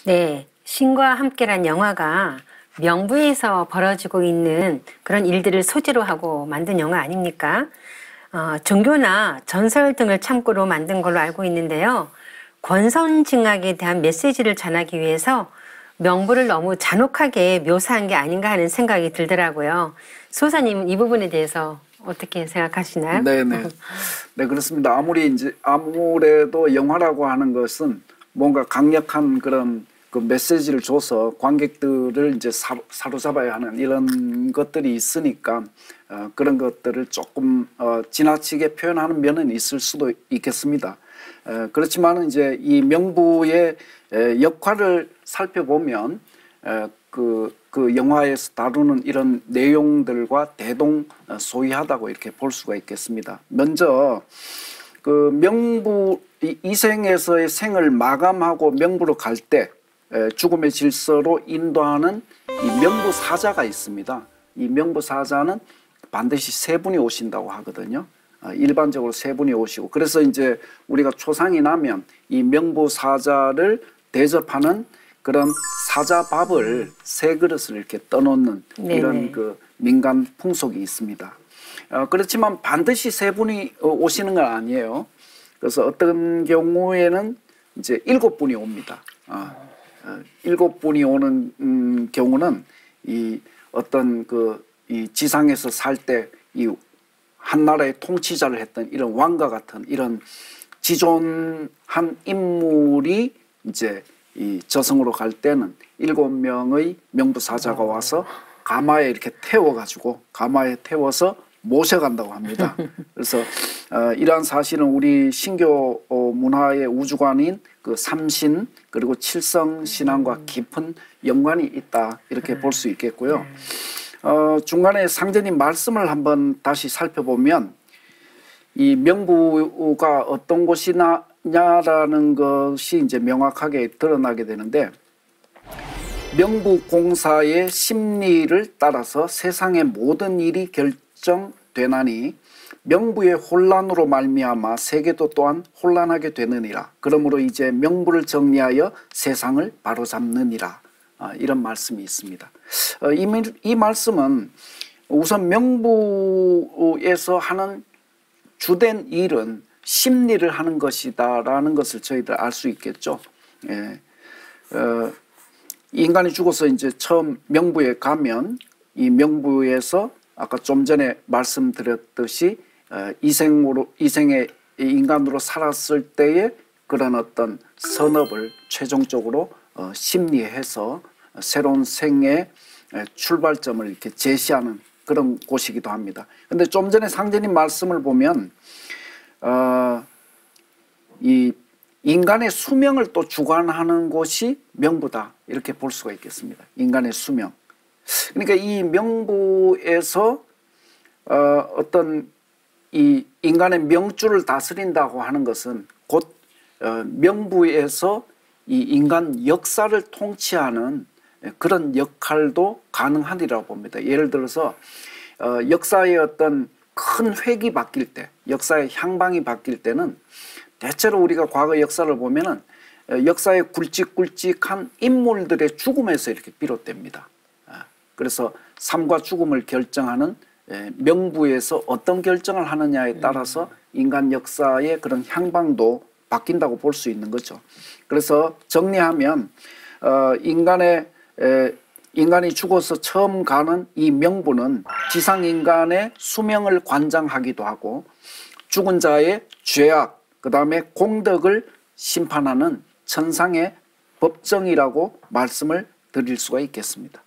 네, 신과 함께란 영화가 명부에서 벌어지고 있는 그런 일들을 소재로 하고 만든 영화 아닙니까? 종교나 전설 등을 참고로 만든 걸로 알고 있는데요. 권선징악에 대한 메시지를 전하기 위해서 명부를 너무 잔혹하게 묘사한 게 아닌가 하는 생각이 들더라고요. 소사님은 이 부분에 대해서 어떻게 생각하시나요? 네네. 네, 그렇습니다. 아무래도 영화라고 하는 것은 뭔가 강력한 그런 그 메시지를 줘서 관객들을 이제 사로잡아야 하는 이런 것들이 있으니까 그런 것들을 조금 지나치게 표현하는 면은 있을 수도 있겠습니다. 그렇지만 이제 이 명부의 역할을 살펴보면 그 영화에서 다루는 이런 내용들과 대동소이하다고 이렇게 볼 수가 있겠습니다. 먼저 그 명부 이생에서의 생을 마감하고 명부로 갈 때 죽음의 질서로 인도하는 이 명부사자가 있습니다. 이 명부사자는 반드시 세 분이 오신다고 하거든요. 일반적으로 세 분이 오시고, 그래서 이제 우리가 초상이 나면 이 명부사자를 대접하는 그런 사자밥을 세 그릇을 이렇게 떠놓는 이런 그 민간 풍속이 있습니다. 그렇지만 반드시 세 분이 오시는 건 아니에요. 그래서 어떤 경우에는 이제 7분이 옵니다. 7분이 오는 경우는 이 어떤 이 지상에서 살 때 이 한 나라의 통치자를 했던 이런 왕과 같은 이런 지존한 인물이 이제 이 저승으로 갈 때는 7명의 명부사자가 와서 가마에 이렇게 태워가지고 가마에 태워서 모셔간다고 합니다. 그래서 이러한 사실은 우리 신교 문화의 우주관인 그 삼신 그리고 칠성 신앙과 깊은 연관이 있다 이렇게 볼 수 있겠고요. 중간에 상제님 말씀을 한번 다시 살펴보면 이 명부가 어떤 곳이냐라는 것이 이제 명확하게 드러나게 되는데, 명부공사의 심리를 따라서 세상의 모든 일이 결정되나니 명부의 혼란으로 말미암아 세계도 또한 혼란하게 되느니라. 그러므로 이제 명부를 정리하여 세상을 바로잡느니라. 이런 말씀이 있습니다. 이 말씀은 우선 명부에서 하는 주된 일은 심리를 하는 것이다라는 것을 저희들 알 수 있겠죠. 인간이 죽어서 이제 처음 명부에 가면 이 명부에서 아까 좀 전에 말씀드렸듯이 이생의 인간으로 살았을 때의 그런 어떤 선업을 최종적으로 심리해서 새로운 생의 출발점을 이렇게 제시하는 그런 곳이기도 합니다. 근데 좀 전에 상제님 말씀을 보면 이 인간의 수명을 또 주관하는 곳이 명부다 이렇게 볼 수가 있겠습니다. 인간의 수명. 그러니까 이 명부에서 어떤 이 인간의 명주를 다스린다고 하는 것은 곧 명부에서 이 인간 역사를 통치하는 그런 역할도 가능하리라고 봅니다. 예를 들어서 역사의 어떤 큰 획이 바뀔 때, 역사의 향방이 바뀔 때는 대체로 우리가 과거 역사를 보면은 역사의 굵직굵직한 인물들의 죽음에서 이렇게 비롯됩니다. 그래서 삶과 죽음을 결정하는 명부에서 어떤 결정을 하느냐에 따라서 인간 역사의 그런 향방도 바뀐다고 볼 수 있는 거죠. 그래서 정리하면 인간이 죽어서 처음 가는 이 명부는 지상인간의 수명을 관장하기도 하고 죽은 자의 죄악, 그 다음에 공덕을 심판하는 천상의 법정이라고 말씀을 드릴 수가 있겠습니다.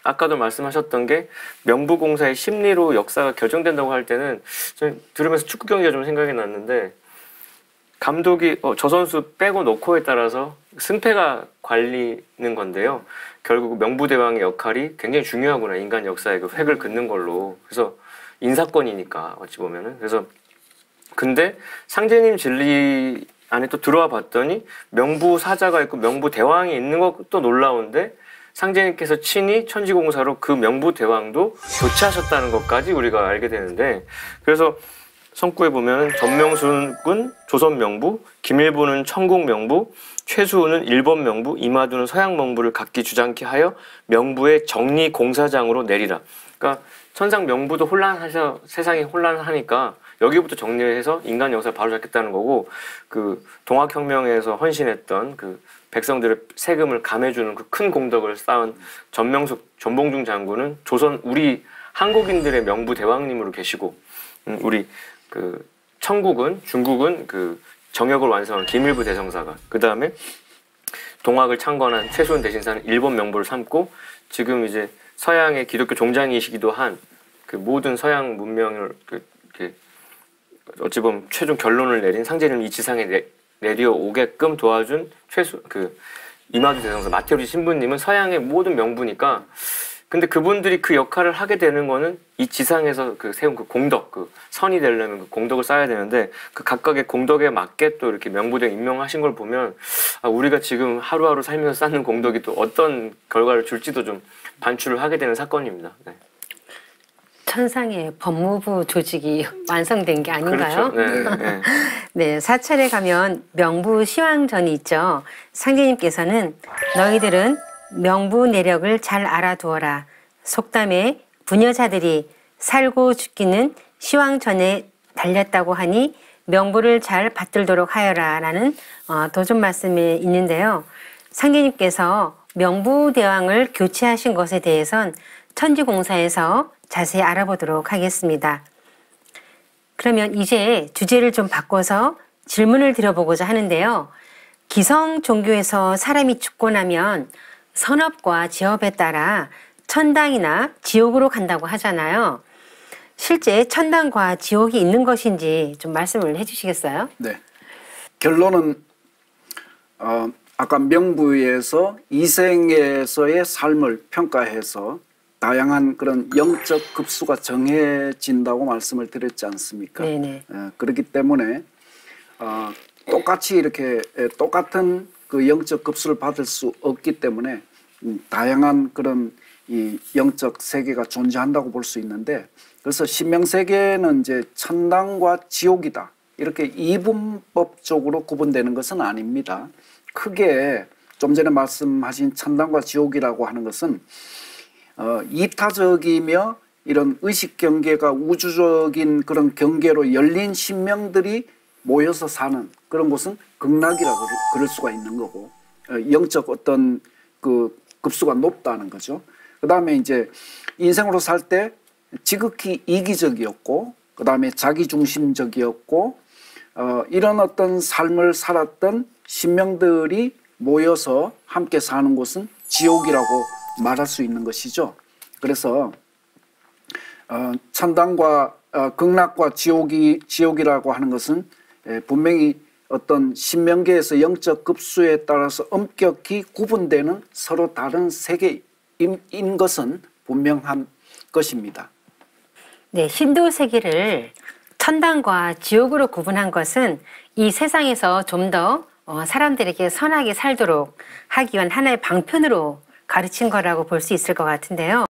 아까도 말씀하셨던 게 명부공사의 심리로 역사가 결정된다고 할 때는 저는 들으면서 축구 경기가 좀 생각이 났는데, 감독이 저 선수 빼고 놓고에 따라서 승패가 갈리는 건데요. 결국 명부대왕의 역할이 굉장히 중요하구나, 인간 역사의 그 획을 긋는 걸로. 그래서 인사권이니까 어찌 보면은. 그래서 근데 상제님 진리 안에 또 들어와 봤더니 명부사자가 있고 명부대왕이 있는 것도 놀라운데, 상제님께서 친히 천지공사로 그 명부대왕도 교체하셨다는 것까지 우리가 알게 되는데, 그래서 성구에 보면 전명수는 조선 명부, 김일부는 청국 명부, 최수우는 일본 명부, 이마두는 서양 명부를 각기 주장케 하여 명부의 정리 공사장으로 내리라. 그러니까 천상 명부도 혼란해서 세상이 혼란하니까 여기부터 정리를 해서 인간 역사를 바로잡겠다는 거고, 그 동학혁명에서 헌신했던 그 백성들의 세금을 감해주는 그 큰 공덕을 쌓은 전명숙 전봉중 장군은 조선 우리 한국인들의 명부 대왕님으로 계시고, 우리 그 청국은 중국은 그 정역을 완성한 김일부 대성사가, 그 다음에 동학을 창건한 최수은 대신사는 일본 명부를 삼고, 지금 이제 서양의 기독교 종장이시기도 한 그 모든 서양 문명을 어찌 보면 최종 결론을 내린 상제님 이 지상에 내려오게끔 도와준 이마두 대성사 마테오리 신부님은 서양의 모든 명부니까, 근데 그분들이 그 역할을 하게 되는 거는 이 지상에서 그 세운 그 공덕, 그 선이 되려면 그 공덕을 쌓아야 되는데, 그 각각의 공덕에 맞게 또 이렇게 명부대 임명하신 걸 보면, 아, 우리가 지금 하루하루 살면서 쌓는 공덕이 또 어떤 결과를 줄지도 좀 반추를 하게 되는 사건입니다. 네. 천상의 법무부 조직이 완성된 게 아닌가요? 그렇죠. 네, 네. 네, 사찰에 가면 명부 시황전이 있죠. 상제님께서는 너희들은 명부 내력을 잘 알아두어라. 속담에 부녀자들이 살고 죽기는 시황전에 달렸다고 하니 명부를 잘 받들도록 하여라 라는 도전 말씀이 있는데요. 상제님께서 명부대왕을 교체하신 것에 대해선 천지공사에서 자세히 알아보도록 하겠습니다. 그러면 이제 주제를 좀 바꿔서 질문을 드려보고자 하는데요. 기성 종교에서 사람이 죽고 나면 선업과 지업에 따라 천당이나 지옥으로 간다고 하잖아요. 실제 천당과 지옥이 있는 것인지 좀 말씀을 해주시겠어요? 네. 결론은 아까 명부에서 이생에서의 삶을 평가해서 다양한 그런 영적 급수가 정해진다고 말씀을 드렸지 않습니까? 네네. 그렇기 때문에 똑같이 이렇게 똑같은 그 영적 급수를 받을 수 없기 때문에 다양한 그런 이 영적 세계가 존재한다고 볼 수 있는데, 그래서 신명세계는 이제 천당과 지옥이다 이렇게 이분법적으로 구분되는 것은 아닙니다. 크게 좀 전에 말씀하신 천당과 지옥이라고 하는 것은 이타적이며 이런 의식 경계가 우주적인 그런 경계로 열린 신명들이 모여서 사는 그런 곳은 극락이라고 그럴 수가 있는 거고, 영적 어떤 그 급수가 높다는 거죠. 그 다음에 이제 인생으로 살 때 지극히 이기적이었고, 그 다음에 자기중심적이었고, 이런 어떤 삶을 살았던 신명들이 모여서 함께 사는 곳은 지옥이라고 말할 수 있는 것이죠. 그래서 천당과 극락과 지옥이라고 하는 것은 분명히 어떤 신명계에서 영적 급수에 따라서 엄격히 구분되는 서로 다른 세계인 것은 분명한 것입니다. 네, 신도 세계를 천당과 지옥으로 구분한 것은 이 세상에서 좀 더 사람들에게 선하게 살도록 하기 위한 하나의 방편으로 가르친 거라고 볼 수 있을 것 같은데요.